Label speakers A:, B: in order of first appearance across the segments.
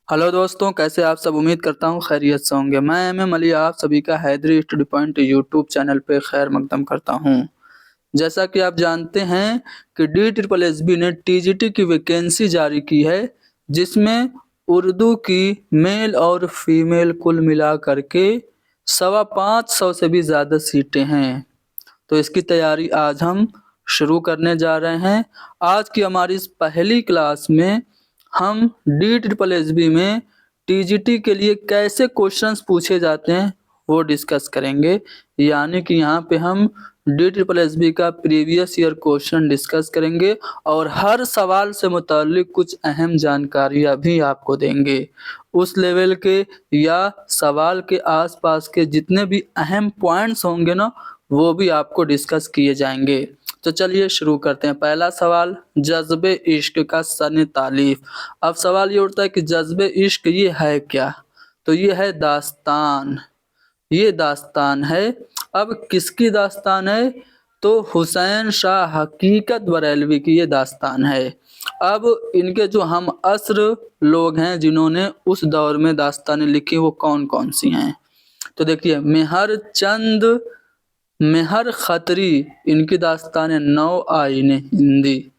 A: Hello दोस्तों, कैसे आप सब। उम्मीद करता हूँ खैरियत से होंगे। मैं एम अली आप सभी का Haidari study point YouTube channel पे खैर मकदम करता हूँ। जैसा कि आप जानते हैं कि DSSB ने TGT की वैकेंसी जारी की है, जिसमें उर्दू की मेल और फीमेल कुल मिला करके 550 से भी ज़्यादा सीटें हैं। तो इसकी तैयारी आज हम शुरू करने जा रहे हैं। आज की हमारी इस पहली क्लास में हम DSSB में TGT के लिए कैसे क्वेश्चंस पूछे जाते हैं वो डिस्कस करेंगे। यानी कि यहाँ पे हम DSSB का प्रीवियस ईयर क्वेश्चन डिस्कस करेंगे और हर सवाल से मुताल्लिक कुछ अहम जानकारियाँ भी आपको देंगे। उस लेवल के या सवाल के आसपास के जितने भी अहम पॉइंट्स होंगे ना, वो भी आपको डिस्कस किए जाएंगे। तो चलिए शुरू करते हैं। पहला सवाल, जज्बे इश्क का सन तालीफ। अब सवाल ये उठता है कि जज्बे इश्क ये है क्या? तो ये है दास्तान। ये दास्तान है। अब किसकी दास्तान है? तो हुसैन शाह हकीकत बरेलवी की ये दास्तान है। अब इनके जो हम असर लोग हैं जिन्होंने उस दौर में दास्तानें लिखी, वो कौन कौन सी हैं? तो देखिए, मेहर खतरी, इनकी दास्तान नौ आईने हिंदी।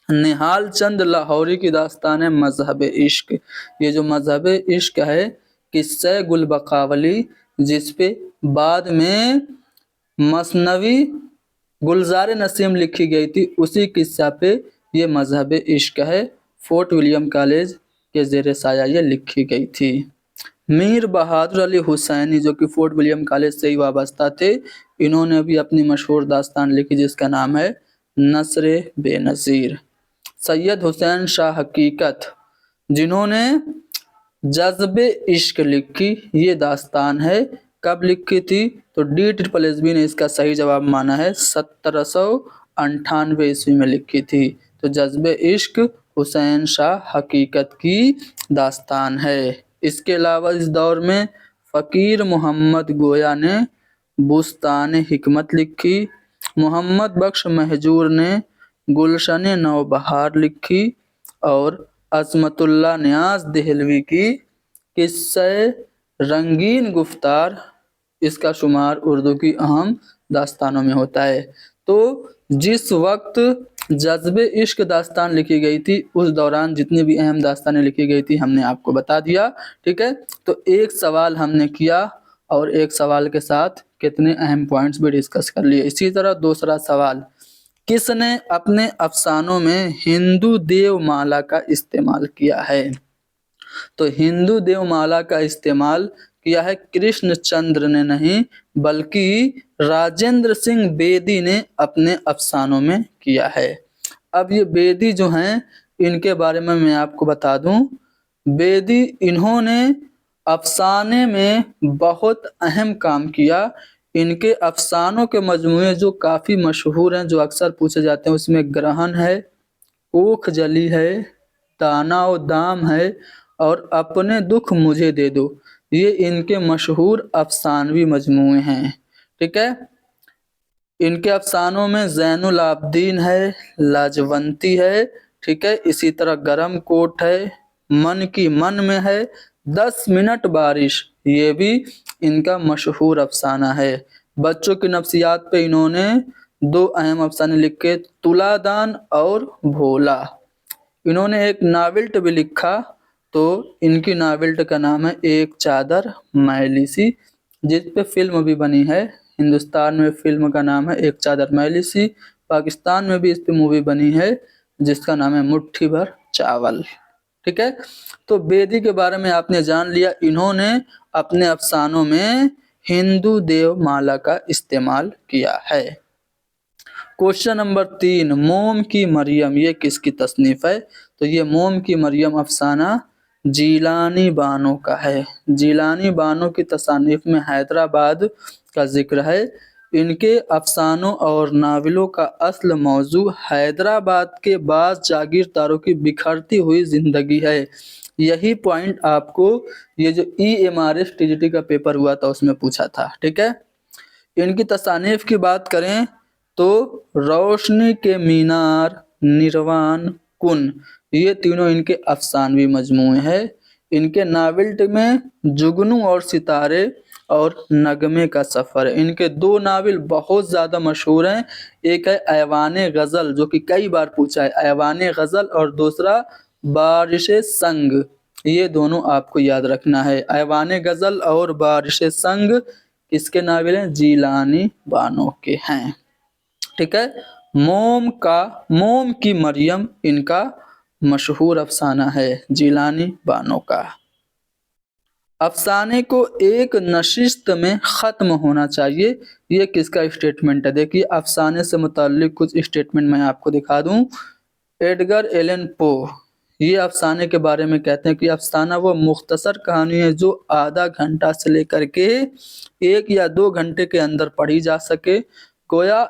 A: निहाल चंद लाहौरी की दास्तान है मजहब इश्क। ये जो मजहब इश्क है किस्सा गुल बकावली, जिसपे बाद में मसनवी गुलजार नसीम लिखी गई थी, उसी किस्सा पे ये मजहब इश्क है। फोर्ट विलियम कॉलेज के ज़ेरे साया ये लिखी गई थी। मीर बहादुर अली हुसैनी, जो कि फोर्ट विलियम कॉलेज से ही वाबस्ता थे, इन्होंने भी अपनी मशहूर दास्तान लिखी जिसका नाम है नसरे बेनज़ीर। सैयद हुसैन शाह हकीकत, जिन्होंने जज्बे इश्क लिखी, ये दास्तान है। कब लिखी थी? तो DSSB ने इसका सही जवाब माना है 1798 ईस्वी में लिखी थी। तो जज्बे इश्क हुसैन शाह हकीकत की दास्तान है। इसके अलावा इस दौर में फ़कीर मोहम्मद गोया ने बुस्तान हिकमत लिखी। मोहम्मद बख्श महजूर ने गुलशन नौबहार लिखी और अज़मतुल्लाह नियाज़ देहलवी की किस्से रंगीन गुफ्तार, इसका शुमार उर्दू की अहम दास्तानों में होता है। तो जिस वक्त जज्बे इश्क दास्तान लिखी गई थी, उस दौरान जितनी भी अहम दास्तानें लिखी गई थी हमने आपको बता दिया। ठीक है, तो एक सवाल हमने किया और एक सवाल के साथ कितने अहम पॉइंट्स भी डिस्कस कर लिए। इसी तरह दूसरा सवाल, किसने अपने अफसानों में हिंदू देवमाला का इस्तेमाल किया है? तो हिंदू देवमाला का इस्तेमाल किया है कृष्णचंद्र ने नहीं, बल्कि राजेंद्र सिंह बेदी ने अपने अफसानों में किया है। अब ये बेदी जो हैं, इनके बारे में मैं आपको बता दूं। बेदी, इन्होंने अफसाने में बहुत अहम काम किया। इनके अफसानों के मजमूए जो काफ़ी मशहूर हैं, जो अक्सर पूछे जाते हैं, उसमें ग्रहण है, ऊख जली है, दाना और दाम है और अपने दुख मुझे दे दो। ये इनके मशहूर अफसानवी मजमूए हैं। ठीक है, इनके अफसानों में ज़ैनुल आबदीन है, लाजवंती है, ठीक है, इसी तरह गरम कोट है, मन की मन में है, 10 मिनट बारिश, ये भी इनका मशहूर अफसाना है। बच्चों की नफ्सियात पे इन्होंने 2 अहम अफसाने लिखे, तुलादान और भोला। इन्होंने एक नावल्ट भी लिखा, तो इनकी नावल्ट का नाम है एक चादर मैली सी, जिस पे फिल्म भी बनी है। हिंदुस्तान में फिल्म का नाम है एक चादर मैली सी, पाकिस्तान में भी इस पे मूवी बनी है जिसका नाम है मुट्ठी भर चावल। ठीक है, तो बेदी के बारे में आपने जान लिया। इन्होंने अपने अफसानों में हिंदू देवमाला का इस्तेमाल किया है। क्वेश्चन नंबर 3, मोम की मरियम, ये किसकी तसनीफ है? तो ये मोम की मरियम अफसाना जीलानी बानो का है। जीलानी बानो की तसानीफ में हैदराबाद का जिक्र है। इनके अफसानों और नावलों का असल मौजू हैदराबाद के बाज़ जागीरदारों की बिखरती हुई ज़िंदगी है। यही पॉइंट आपको ये जो EMRS TGT का पेपर हुआ था उसमें पूछा था। ठीक है, इनकी तसानीफ की बात करें तो रोशनी के मीनार, निर्वाण कुन, ये तीनों इनके अफसानवी मजमूए हैं। इनके नावल में जुगनू और सितारे और नगमे का सफर है। इनके दो नावल बहुत ज्यादा मशहूर हैं। एक है ऐवाने गजल, जो कि कई बार पूछा है, ऐवाने गजल, और दूसरा बारिशे संग। ये दोनों आपको याद रखना है। ऐवाने गजल और बारिशे संग किसके नावल हैं? जीलानी बानो के हैं। ठीक है। मोम की मरियम इनका मशहूर अफसाना है, जीलानी बानो का। अफसाने को एक नशिस्त में खत्म होना चाहिए, ये किसका स्टेटमेंट है? देखिए, अफसाने से मुताल्लिक कुछ स्टेटमेंट मैं आपको दिखा दूं। एडगर एलन पो ये अफसाने के बारे में कहते हैं कि अफसाना वो मुख्तसर कहानी है जो आधा घंटा से लेकर के 1 या 2 घंटे के अंदर पढ़ी जा सके। गोया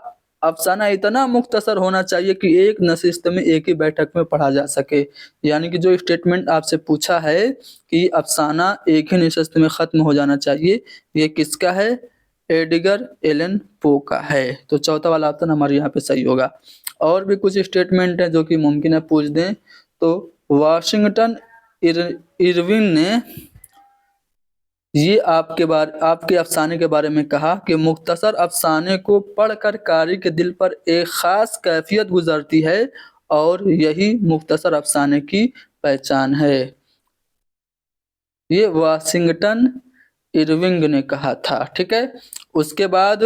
A: अफसाना इतना मुख्तसर होना चाहिए कि एक नशिस्त में, एक ही बैठक में पढ़ा जा सके। यानी कि जो स्टेटमेंट आपसे पूछा है कि अफसाना एक ही नशिस्त में ख़त्म हो जाना चाहिए, ये किसका है? एडगर एलन पो का है। तो चौथा वाला ऑप्शन हमारे यहाँ पे सही होगा। और भी कुछ स्टेटमेंट हैं जो कि मुमकिन है पूछ दें। तो वाशिंगटन इरविन ने ये आपके अफसाने के बारे में कहा कि मुख्तसर अफसाने को पढ़कर कारी के दिल पर एक खास कैफियत गुजरती है और यही मुख्तसर अफसाने की पहचान है। ये वाशिंगटन इरविंग ने कहा था। ठीक है। उसके बाद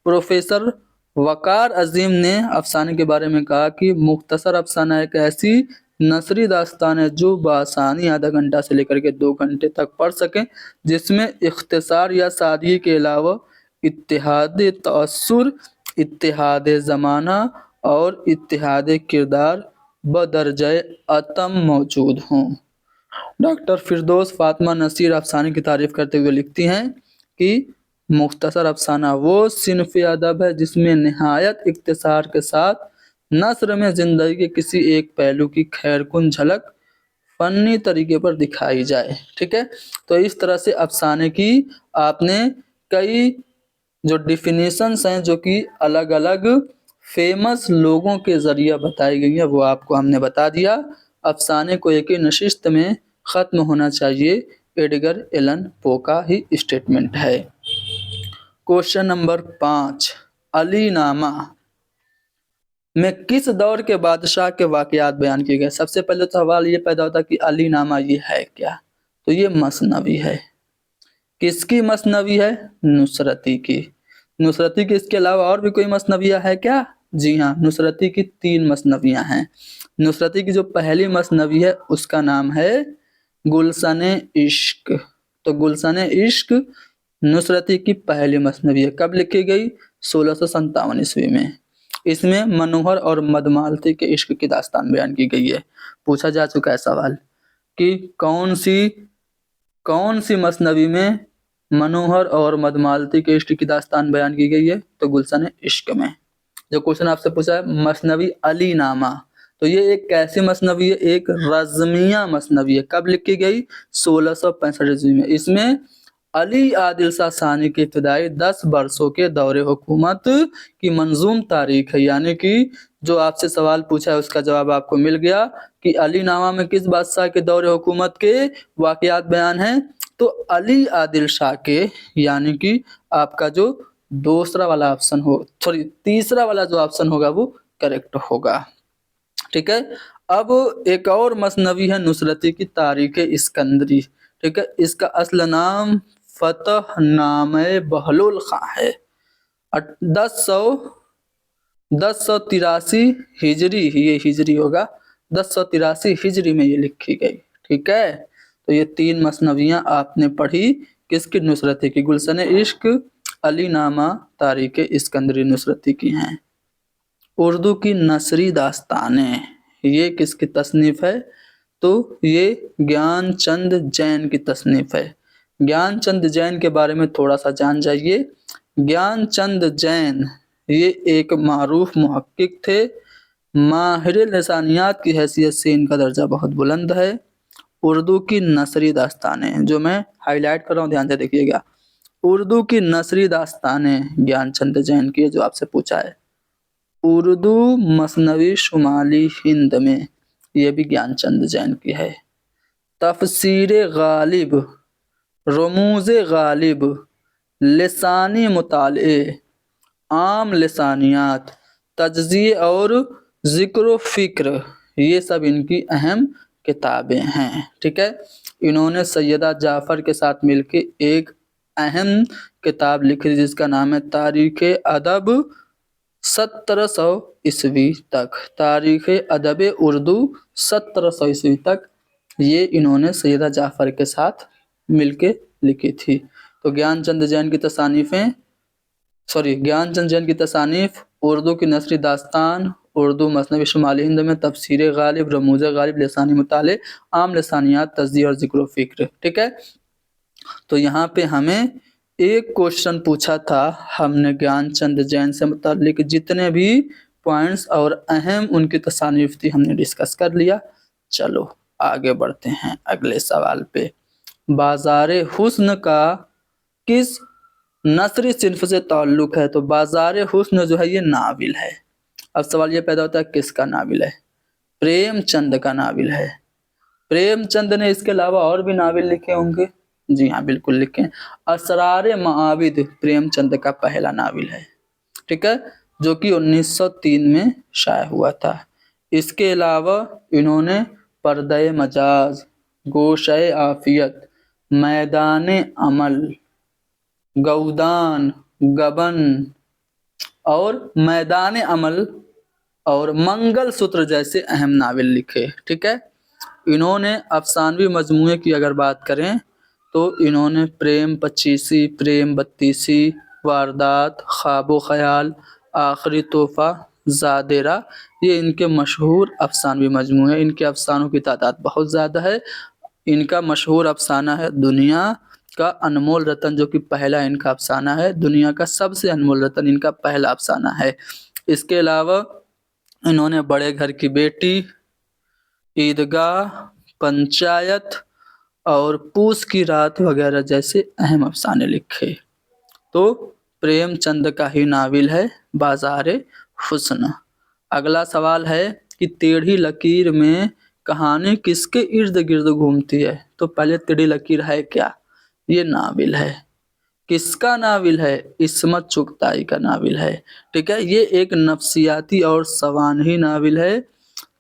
A: प्रोफेसर वकार अजीम ने अफसाने के बारे में कहा कि मुख्तसर अफसाना एक ऐसी नसरी दास्तान है जो बआसानी आधा घंटा से लेकर के 2 घंटे तक पढ़ सकें, जिसमें इख्तिसार या सादगी के अलावा इत्तिहाद तअस्सुर, इत्तिहाद ज़माना और इत्तिहाद किरदार बदरजे अतम मौजूद हों। डॉक्टर फिरदौस फातिमा नसीर अफसाने की तारीफ करते हुए लिखती हैं कि मुख्तसर अफसाना वो सिन्फ़ अदब है जिसमें निहायत इख्तिसार के साथ नस्र में ज़िंदगी के किसी एक पहलू की खैरकुन झलक फनी तरीके पर दिखाई जाए। ठीक है। तो इस तरह से अफसाने की आपने कई जो डिफिनीशंस हैं जो कि अलग अलग फेमस लोगों के ज़रिए बताई गई हैं, वो आपको हमने बता दिया। अफसाने को एक ही नशिस्त में ख़त्म होना चाहिए, एडगर एलन पो का ही स्टेटमेंट है। क्वेश्चन नंबर 5, अली नामा में किस दौर के बादशाह के वाक़यात बयान किए गए? सबसे पहले तो सवाल ये पैदा होता है कि अली नामा ये है क्या? तो ये मसनवी है। किसकी मसनवी है? नुसरती की। नुसरती की इसके अलावा और भी कोई मसनवियाँ है क्या? जी हाँ, नुसरती की 3 मसनवियाँ हैं। नुसरती की जो पहली मसनवी है उसका नाम है गुलशन इश्क। तो गुलशन इश्क नुसरती की पहली मसनवी है। कब लिखी गई? 1657 ईस्वी में। इसमें मनोहर और मधमालती के इश्क की दास्तान बयान की गई है। पूछा जा चुका है सवाल कि कौन सी मसनवी में मनोहर और मधमालती के इश्क की दास्तान बयान की गई है? तो गुलशन इश्क में। जो क्वेश्चन आपसे पूछा है मसनवी अली नामा, तो ये एक कैसी मसनवी है? एक रज़मिया मसनवी है। कब लिखी गई? 1665 ईस्वी में। इसमें अली आदिल शाह सानी के इब्तिदाई 10 वर्षों के दौरे हुकूमत की मंजूम तारीख है। यानी कि जो आपसे सवाल पूछा है उसका जवाब आपको मिल गया कि अली नामा में किस बादशाह के दौरे हुकूमत के वाक़यात बयान हैं? तो अली आदिल शाह के, यानी कि आपका जो दूसरा वाला ऑप्शन हो, सॉरी तीसरा वाला जो ऑप्शन होगा वो करेक्ट होगा। ठीक है। अब एक और मसनवी है नुसरती की तारीख इस्कंदरी। ठीक है। इसका असल नाम फतहनामे बहलुल खां है। 1083 हिजरी, ये हिजरी होगा, 1083 हिजरी में ये लिखी गई। ठीक है। तो ये 3 मसनवियाँ आपने पढ़ी किसकी? नुसरती की। गुलशन इश्क, अली नामा, तारीख इस्कंदरी नुसरती की हैं। उर्दू की नसरी दास्तानें, ये किसकी तसनीफ़ है? तो ये ज्ञानचंद जैन की तसनीफ़ है। ज्ञानचंद जैन के बारे में थोड़ा सा जान जाइए। ज्ञानचंद जैन ये एक मारूफ मुहक्किक थे। माहिर लिसानियात की हैसियत से इनका दर्जा बहुत बुलंद है। उर्दू की नसरी दास्तानें, जो मैं हाईलाइट कर रहा हूँ, ध्यान से देखिएगा। उर्दू की नसरी दास्तानें ज्ञानचंद जैन की, जो आपसे पूछा है। उर्दू मसनवी शुमाली हिंद में, ये भी ज्ञानचंद जैन की है। तफसीर गालिब, रमूज गालिब, लिसानी मुताले, आम लिसानियात, तज्ज़िये और ज़िक्र फ़िक्र, ये सब इनकी अहम किताबें हैं। ठीक है, इन्होंने सैयदा जाफ़र के साथ मिलके एक अहम किताब लिखी जिसका नाम है तारीख़ अदब 1700 ईस्वी तक, तारीख़ अदब उर्दू 1700 ईस्वी तक ये इन्होंने सैयदा जाफ़र के साथ मिलके लिखी थी। तो ज्ञानचंद जैन की तसानीफ़ें ज्ञानचंद जैन की तसानीफ़, उर्दू की नसरी दास्तान, उर्दू मसनवी शुमाली हिंद में, तफसीर गालिब, रमूज़ गालिब, लिसानी मुताले, आम लिसानियात, तज्ज़िया और ज़िक्र फ़िक्र। ठीक है, तो यहाँ पे हमें एक क्वेश्चन पूछा था, हमने ज्ञानचंद जैन से मुताल्लिक जितने भी पॉइंट्स और अहम उनकी तसानीफ़ थी हमने डिस्कस कर लिया। चलो आगे बढ़ते हैं अगले सवाल पे। बाज़ार हुस्न का किस नसरी सिन्फ से ताल्लुक़ है? तो बाज़ार हुस्न जो है ये नाविल है। अब सवाल ये पैदा होता है किसका नाविल है? प्रेमचंद का नाविल है। प्रेमचंद ने इसके अलावा और भी नाविल लिखे होंगे। जी हाँ, बिल्कुल लिखे। असरार मआबिद प्रेमचंद का पहला नाविल है। ठीक है, जो कि 1903 में शाया हुआ था। इसके अलावा इन्होंने पर्दे मजाज, गोशे आफियत, मैदान अमल, गौदान, गबन और मैदान अमल और मंगल सूत्र जैसे अहम नावल लिखे। ठीक है, इन्होंने अफसानवी मजमूए की अगर बात करें तो इन्होंने प्रेम पचीसी, प्रेम बत्तीसी, वारदात, ख्वाबो ख्याल, आखिरी तोहफा, ज़ादेरा, ये इनके मशहूर अफसानवी मजमूए हैं। इनके अफसानों की तादाद बहुत ज़्यादा है। इनका मशहूर अफसाना है दुनिया का अनमोल रतन, जो कि पहला इनका अफसाना है। दुनिया का सबसे अनमोल रतन इनका पहला अफसाना है। इसके अलावा इन्होंने बड़े घर की बेटी, ईदगाह, पंचायत और पूस की रात वगैरह जैसे अहम अफसाने लिखे। तो प्रेमचंद का ही नाविल है बाज़ार हुस्न। अगला सवाल है कि टेढ़ी लकीर में कहानी किसके इर्द गिर्द घूमती है? तो पहले टेढ़ी लकीर है क्या? ये नाविल है। किसका नाविल है? इस्मत चुगताई का नाविल है। ठीक है, ये एक नफ्सियाती और सवानही नाविल है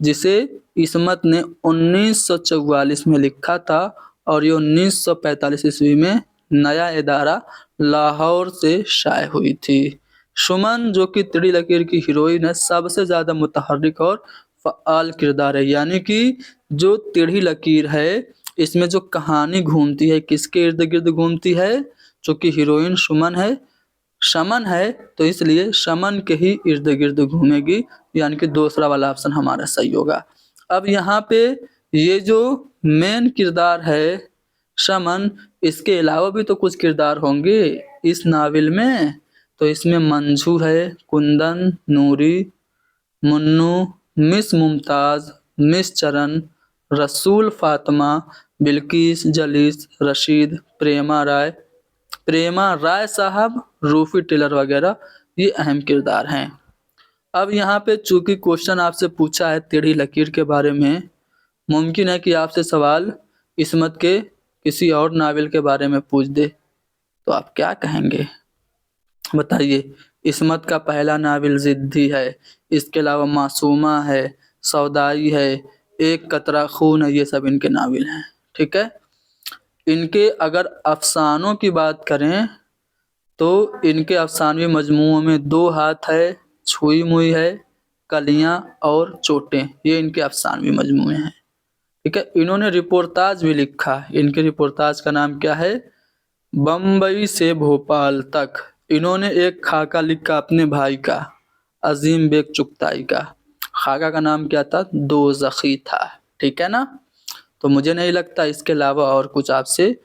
A: जिसे इस्मत ने 1944 में लिखा था और ये 1945 ईस्वी में नया इदारा लाहौर से शाये हुई थी। सुमन जो कि टेढ़ी लकीर की हीरोइन है, सबसे ज़्यादा मुतहर्रिक और फ़आल किरदार है। यानी कि जो टेढ़ी लकीर है इसमें जो कहानी घूमती है किसके इर्द गिर्द घूमती है? चूँकि हीरोइन सुमन है, शमन है, तो इसलिए शमन के ही इर्द गिर्द घूमेगी, यानी कि दूसरा वाला ऑप्शन हमारा सही होगा। अब यहाँ पे ये जो मेन किरदार है शमन, इसके अलावा भी तो कुछ किरदार होंगे इस नावल में। तो इसमें मंजू है, कुंदन, नूरी, मुन्नू, मिस मुमताज़, मिस चरण, रसूल फातिमा, बिल्किस, जलीस, रशीद, प्रेमा राय साहब, रूफी टेलर वगैरह ये अहम किरदार हैं। अब यहाँ पे चूंकि क्वेश्चन आपसे पूछा है टेढ़ी लकीर के बारे में, मुमकिन है कि आपसे सवाल इस्मत के किसी और नावल के बारे में पूछ दे, तो आप क्या कहेंगे बताइए। इस्मत का पहला नावल ज़िद्दी है, इसके अलावा मासूमा है, सौदाई है, एक कतरा खून है, ये सब इनके नावल हैं। ठीक है, इनके अगर अफसानों की बात करें तो इनके अफसानवी मजमूओं में दो हाथ है, छुई मुई है, कलियां और चोटें, ये इनके अफसानवी मजमूए हैं। ठीक है, इन्होंने रिपोर्टाज भी लिखा। इनके रिपोर्टाज का नाम क्या है? बम्बई से भोपाल तक। इन्होंने एक खाका लिखा अपने भाई का, अजीम बेग चुगताई का। खाका का नाम क्या था? दोज़खी था। ठीक है ना, तो मुझे नहीं लगता इसके अलावा और कुछ आपसे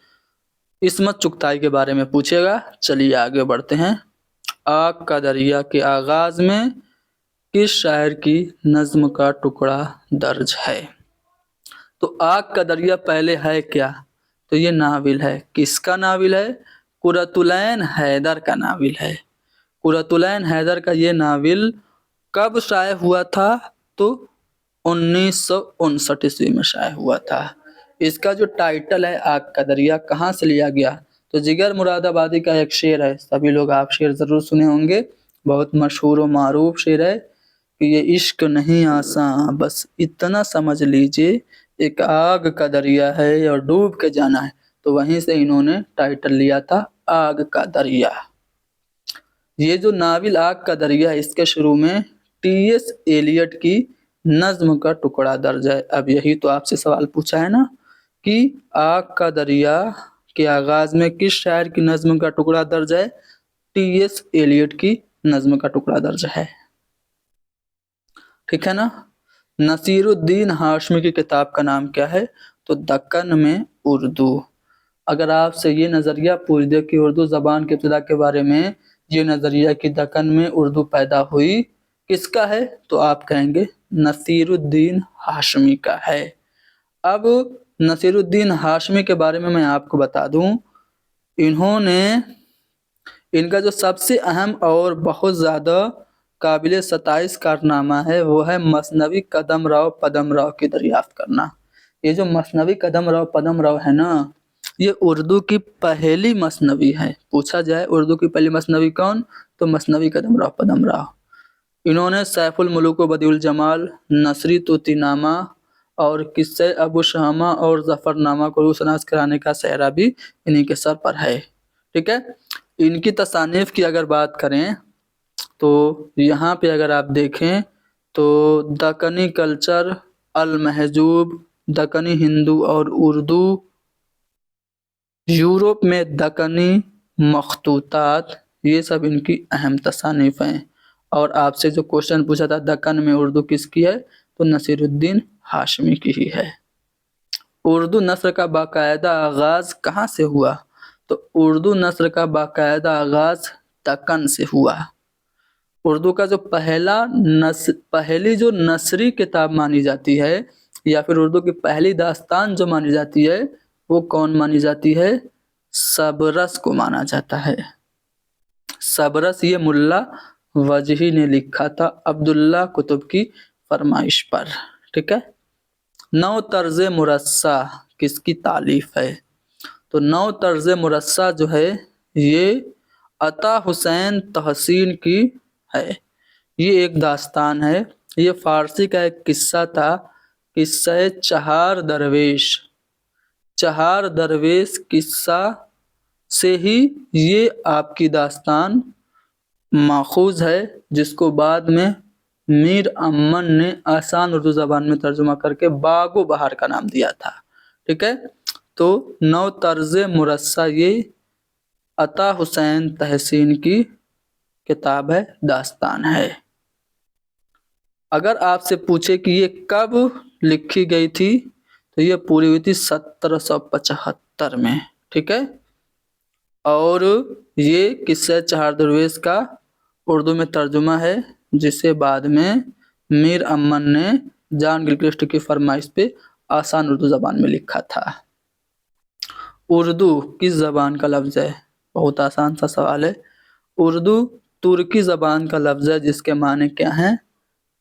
A: इस्मत चुगताई के बारे में पूछेगा। चलिए आगे बढ़ते हैं। आग का दरिया के आगाज में किस शायर की नज्म का टुकड़ा दर्ज है? तो आग का दरिया पहले है क्या? तो ये नाविल है। किसका नाविल है? कुरतुलैन हैदर का नाविल है। कुरतुलैन हैदर का ये नाविल कब शाये हुआ था? तो 1959 ईस्वी में शाये हुआ था। اس کا جو ٹائٹل ہے آگ کا دریا کہاں سے لیا گیا؟ تو جگر مراد آبادی کا ایک شعر ہے، سبھی لوگ آپ شعر ضرور سنے ہوں گے، بہت مشہور و معروف شعر ہے کہ یہ عشق نہیں آساں بس اتنا سمجھ لیجئے ایک آگ کا دریا ہے اور ڈوب کے جانا ہے، تو وہیں سے انہوں نے ٹائٹل لیا تھا آگ کا دریا۔ یہ جو ناول آگ کا دریا ہے اس کے شروع میں ٹی ایس ایلیٹ کی نظم کا ٹکڑا درج ہے۔ اب یہی تو آپ سے سوال پوچھا ہے نا کہ آگ کا دریا کے آغاز میں کس شاعر کی نظم کا ٹکڑا درج ہے؟ ٹی ایس ایلیٹ کی نظم کا ٹکڑا درج ہے، ٹھیک ہے نا۔ نصیر الدین ہاشمی کی کتاب کا نام کیا ہے؟ تو دکن میں اردو۔ اگر آپ سے یہ نظریہ پوچھ دے کہ اردو زبان کے ابتدا کے بارے میں یہ نظریہ کہ دکن میں اردو پیدا ہوئی کس کا ہے، تو آپ کہیں گے نصیر الدین ہاشمی کا ہے۔ اب نصیر الدین ہاشمی کے بارے میں آپ کو بتا دوں، ان کا جو سب سے اہم اور بہت زیادہ قابل ستائش کارنامہ ہے وہ ہے مثنوی قدم راؤ پدم راؤ کی دریافت کرنا۔ یہ جو مثنوی قدم راؤ پدم راؤ ہے نا، یہ اردو کی پہلی مثنوی ہے۔ پوچھا جائے اردو کی پہلی مثنوی کون، تو مثنوی قدم راؤ پدم راؤ۔ انہوں نے سیف الملوک و بدیع الجمال، نثری طوطی نامہ اور قصہ ابو شامہ اور ظفر نامہ کو روح شناس کرانے کا سہرا بھی انہی کے سر پر ہے، ٹھیک ہے۔ ان کی تصانیف کی اگر بات کریں تو یہاں پہ اگر آپ دیکھیں تو دکنی کلچر، المحجوب، دکنی ہندو اور اردو، یورپ میں دکنی مخطوطات، یہ سب ان کی اہم تصانیف ہیں۔ اور آپ سے جو کوشچن پوچھا تھا دکن میں اردو کس کی ہے، تو نصیر الدین ہاشمی کی ہی ہے۔ اردو نثر کا باقاعدہ آغاز کہاں سے ہوا؟ تو اردو نثر کا باقاعدہ آغاز دکن سے ہوا۔ اردو کا جو پہلی جو نثری کتاب مانی جاتی ہے یا پھر اردو کی پہلی داستان جو مانی جاتی ہے وہ کون مانی جاتی ہے؟ سبرس کو مانا جاتا ہے۔ سبرس یہ ملا وجہی نے لکھا تھا عبداللہ کتب کی فرمائش پر، ٹھیک ہے۔ نو طرز مرصع کس کی تالیف ہے؟ تو نو طرز مرصع جو ہے یہ عطا حسین تحسین کی ہے۔ یہ ایک داستان ہے، یہ فارسی کا ایک قصہ تھا، قصہ چہار درویش۔ چہار درویش قصہ سے ہی یہ آپ کی داستان ماخوذ ہے، جس کو بعد میں میر امن نے آسان اردو زبان میں ترجمہ کر کے باغ و بہار کا نام دیا تھا، ٹھیک ہے۔ تو نو طرز مرصع یہ عطا حسین تحسین کی کتاب ہے، داستان ہے۔ اگر آپ سے پوچھے کہ یہ کب لکھی گئی تھی تو یہ پوری ہوئی تھی 1775 میں، ٹھیک ہے۔ اور یہ قصہ چہار درویش کا اردو میں ترجمہ ہے جسے بعد میں میر امن نے جان گلکرسٹ کی فرمائش پہ آسان اردو زبان میں لکھا تھا۔ اردو کس زبان کا لفظ ہے؟ بہت آسان سا سوال ہے۔ اردو ترکی زبان کا لفظ ہے جس کے معنی کیا ہیں؟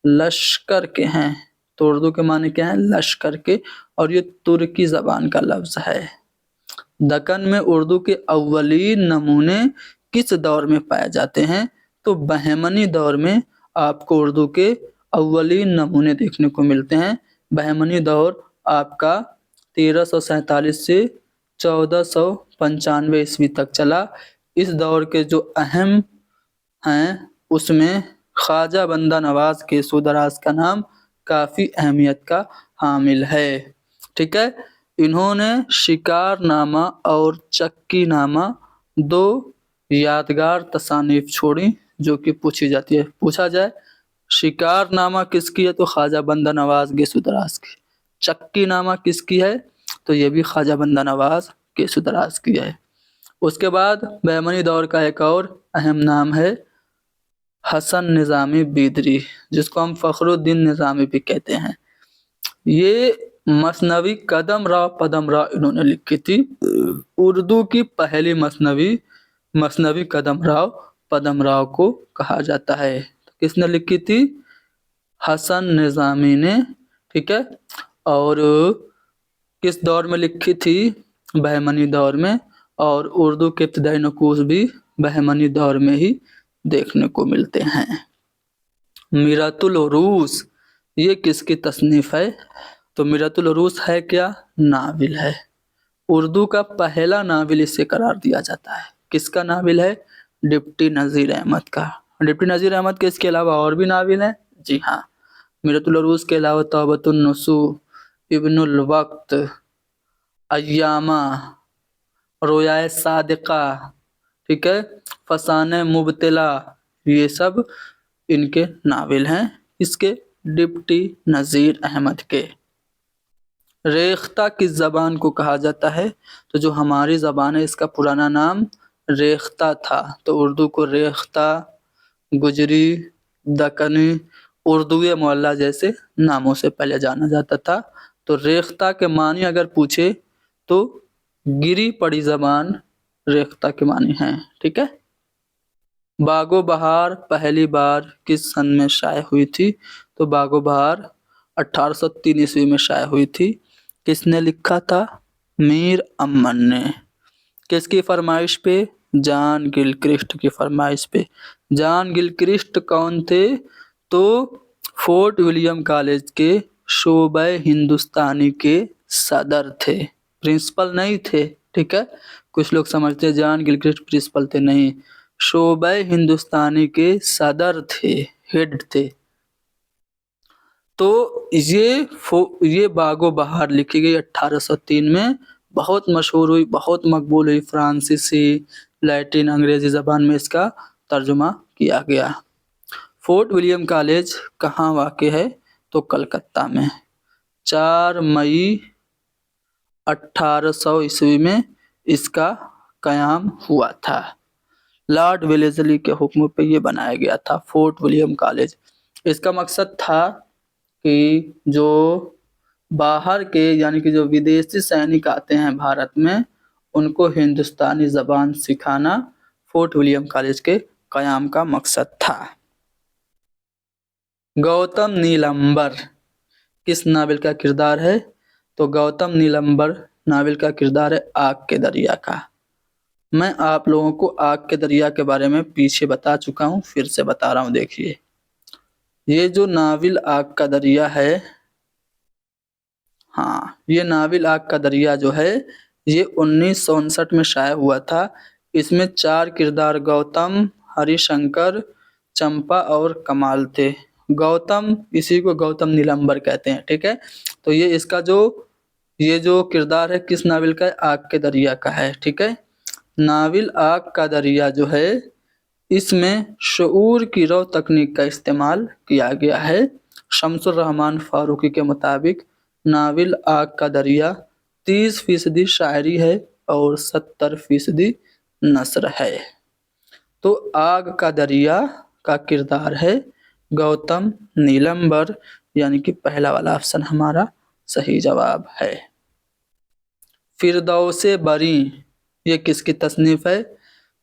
A: لشکر کے ہیں۔ تو اردو کے معنی کیا ہیں؟ لشکر کے، اور یہ ترکی زبان کا لفظ ہے۔ دکن میں اردو کے اولین نمونے کس دور میں پائے جاتے ہیں؟ تو بہمنی دور میں آپ کو اردو کے اولین نمونے دیکھنے کو ملتے ہیں۔ بہمنی دور آپ کا 1347 سے 1495 عیسوی تک چلا۔ اس دور کے جو اہم ہیں اس میں خواجہ بندہ نواز کے سودراز کا نام کافی اہمیت کا حامل ہے، ٹھیک ہے۔ انہوں نے شکار نامہ اور چکی نامہ دو یادگار تصانیف چھوڑی جو کہ پوچھی جاتی ہے۔ پوچھا جائے شکار نامہ کس کی ہے تو خواجہ بندہ نواز کے سودراز کی، چکی نامہ کس کی ہے تو یہ بھی خواجہ بندہ نواز کے سودراز کی ہے۔ اس کے بعد بہمنی دور کا ایک اور اہم نام ہے حسن نظامی بیدری، جس کو ہم فخر الدین نظامی بھی کہتے ہیں۔ یہ مثنوی قدم راؤ پدم راؤ انہوں نے لکھی تھی۔ اردو کی پہلی مثنوی قدم راؤ پدم راؤ کو کہا جاتا ہے۔ کس نے لکھی تھی؟ حسن نظامی نے، ٹھیک ہے۔ اور किस दौर में लिखी थी? बहमनी दौर में। और उर्दू के इब्तदाई नकूश भी बहमनी दौर में ही देखने को मिलते हैं। मीरातुल उरूस ये किसकी तसनीफ है? तो मीरातुल उरूस है क्या? नाविल है। उर्दू का पहला नाविल इसे करार दिया जाता है। किसका नाविल है? डिप्टी नज़ीर अहमद का। डिप्टी नज़ीर अहमद के इसके अलावा और भी नाविल हैं? जी हाँ, मीरातुल उरूस के अलावा तौबतुन नसूह, इब्नुल वक्त, अय्यामा, रोयाए सादिका, ठीक है, फसाने मुबतला, ये सब इनके नाविल हैं। इसके डिप्टी नज़ीर अहमद के। रेख्ता किस ज़बान को कहा जाता है? तो जो हमारी ज़बान है इसका पुराना नाम रेख्ता था। तो उर्दू को रेख्ता, गुजरी, दक्कनी, उर्दूए मोहल्ला जैसे नामों से पहले जाना जाता था। तो रेख्ता के मानी अगर पूछे तो गिरी पड़ी ज़बान रेख्ता के मानी है। ठीक है। बागो बहार पहली बार किस सन में शाये हुई थी? तो बागो बहार 1803 ईस्वी में शाये हुई थी। किसने लिखा था? मीर अमन ने। किसकी फरमाइश पे? जॉन गिलक्रिस्ट की फरमाइश पे। जॉन गिलक्रिस्ट कौन थे? तो फोर्ट विलियम कॉलेज के शोबे हिंदुस्तानी के सदर थे, प्रिंसिपल नहीं थे। ठीक है, कुछ लोग समझते हैं जॉन गिलक्रिस्ट प्रिंसिपल थे, नहीं, शोबे हिंदुस्तानी के सदर थे, हेड थे। तो ये बागो बहार लिखी गई 1803 में, बहुत मशहूर हुई, बहुत मकबूल हुई। फ्रांसीसी, लैटिन, अंग्रेजी ज़बान में इसका तर्जुमा किया गया। फोर्ट विलियम कॉलेज कहाँ वाक़ है? तो कलकत्ता में। 4 मई 1800 ईस्वी में इसका क़याम हुआ था। लॉर्ड वेलेज़ली के हुक्म पे ये बनाया गया था फोर्ट विलियम कॉलेज। इसका मकसद था कि जो बाहर के यानी कि जो विदेशी सैनिक आते हैं भारत में, उनको हिंदुस्तानी ज़बान सिखाना फोर्ट विलियम कॉलेज के क़याम का मकसद था। गौतम नीलंबर किस नावल का किरदार है? तो गौतम नीलंबर नावल का किरदार है आग के दरिया का। मैं आप लोगों को आग के दरिया के बारे में पीछे बता चुका हूँ, फिर से बता रहा हूँ। देखिए, ये जो नावल आग का दरिया है, हाँ, ये नावल आग का दरिया जो है ये 1959 में शाये हुआ था। इसमें 4 किरदार गौतम, हरिशंकर, चंपा और कमाल थे। गौतम, इसी को गौतम नीलंबर कहते हैं। ठीक है, तो ये जो किरदार है किस नावल का है? आग के दरिया का है। ठीक है, नावल आग का दरिया जो है इसमें शऊर की रौ तकनीक का इस्तेमाल किया गया है। शम्सुर रहमान फारूकी के मुताबिक नावल आग का दरिया 30% शायरी है और 70% नस्र है। तो आग का दरिया का किरदार है गौतम नीलंबर, यानी कि पहला वाला ऑप्शन हमारा सही जवाब है। फिरदौसे बरी ये किसकी तसनीफ है?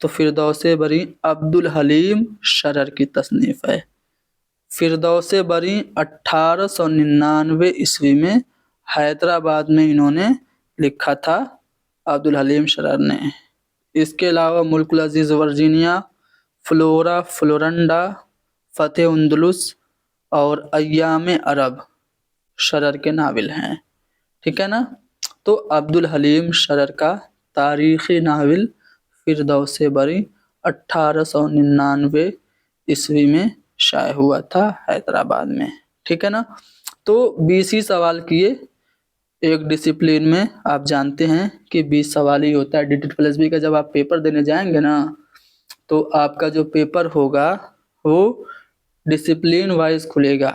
A: तो फिरदौसे बरी अब्दुल हलीम शरर की तसनीफ है। फिरदौसे बरी 1899 ईस्वी में हैदराबाद में इन्होंने लिखा था, अब्दुल हलीम शरर ने। इसके अलावा मुल्कुल अजीज़ वर्जीनिया, फ्लोरा फ्लोरंडा, फ़तेह अंदलुस और अय्याम अरब शरर के नावल हैं। ठीक है ना। तो अब्दुल हलीम शरर का तारीख़ी नावल फिरदौसे बरी 1899 ईस्वी में शाये हुआ था हैदराबाद में। ठीक है ना। तो 20 ही सवाल किए एक डिसिप्लिन में। आप जानते हैं कि 20 सवाल ही होता है। DTT+B का जब आप पेपर देने जाएंगे ना, तो आपका जो पेपर होगा वो डिसिप्लिन वाइज खुलेगा,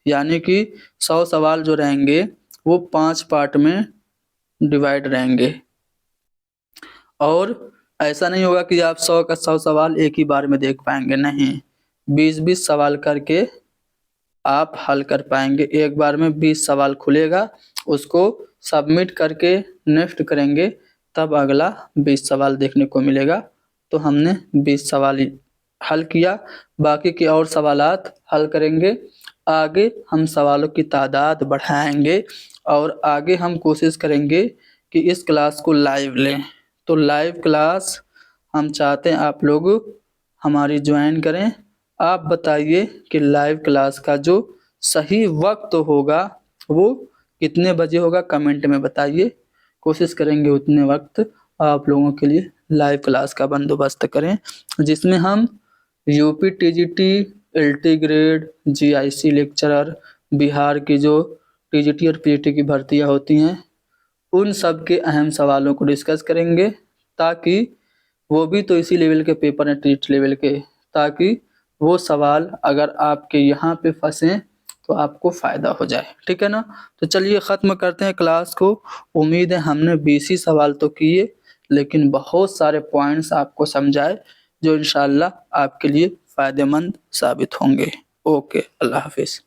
A: यानी कि 100 सवाल जो रहेंगे वो 5 पार्ट में डिवाइड रहेंगे। और ऐसा नहीं होगा कि आप 100 का 100 सवाल एक ही बार में देख पाएंगे, नहीं, 20-20 सवाल करके आप हल कर पाएंगे। एक बार में 20 सवाल खुलेगा, उसको सबमिट करके नेक्स्ट करेंगे, तब अगला 20 सवाल देखने को मिलेगा। तो हमने 20 सवाल हल किया, बाकी के और सवालात हल करेंगे آگے ہم سوالوں کی تعداد بڑھائیں گے اور آگے ہم کوشش کریں گے کہ اس کلاس کو لائیو لیں. تو لائیو کلاس ہم چاہتے ہیں آپ لوگ ہماری جوائن کریں. آپ بتائیے کہ لائیو کلاس کا جو صحیح وقت ہوگا وہ کتنے بجے ہوگا، کمنٹ میں بتائیے. کوشش کریں گے اتنے وقت آپ لوگوں کے لیے لائیو کلاس کا بندوبست کریں، جس میں ہم U P T G T, L T grade, G I C lecturer, Bihar کی جو ٹی جی ٹی اور پی جی ٹی کی بھرتیاں ہوتی ہیں ان سب کے اہم سوالوں کو ڈسکس کریں گے، تاکہ وہ بھی تو اسی لیول کے پیپر ہیں، ٹیٹ لیول کے، تاکہ وہ سوال اگر آپ کے یہاں پہ پھنسیں تو آپ کو فائدہ ہو جائے. ٹھیک ہے نا؟ تو چلیے ختم کرتے ہیں کلاس کو. امید ہے ہم نے 20 سوال تو کیے لیکن بہت سارے پوائنٹس آپ کو سمجھائے جو انشاءاللہ آپ کے لیے فائدہ مند ثابت ہوں گے. اوکے، اللہ حافظ.